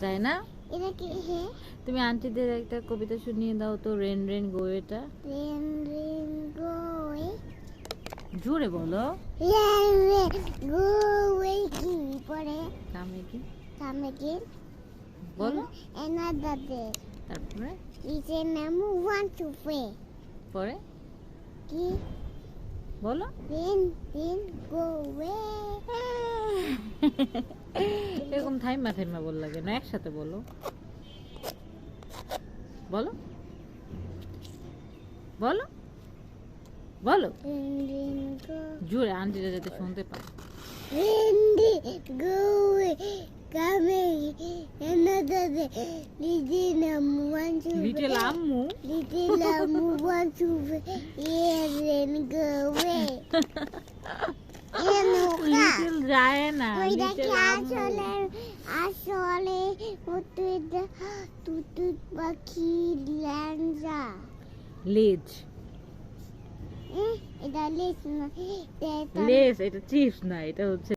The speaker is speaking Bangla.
যায় না? এটা কি? হ্যাঁ, তুমি আন্টিদের একটা কবিতা শুনিয়ে দাও তো, রেন রেন গো এটা। রেন রেন গোয়ে, জোরে বলো। রেন রেন গোয়ে কি পরে? কামে কি সামনে কি? বলো। another day তারপরে is a memo want to pay পরে কি? বলো। রেন রেন গোয়ে, এরকম থাইমা থাইমা বল লাগে না, একসাথে বলো। বলো বলো বলো রেন রেন গো, জোরে, আন্টিরা যাতে শুনতে পায়। Rain rain go away coming another day is a memo want to little pay আম্মু little want to pay rain go away little যায় না, ওইটা কি লিটল আম্মু। আসলে আসলে তুতুত পাখি ল্যাংজা লেজ, এটা লেস না, এটা লেজ এটা চিপস না, এটা হচ্ছে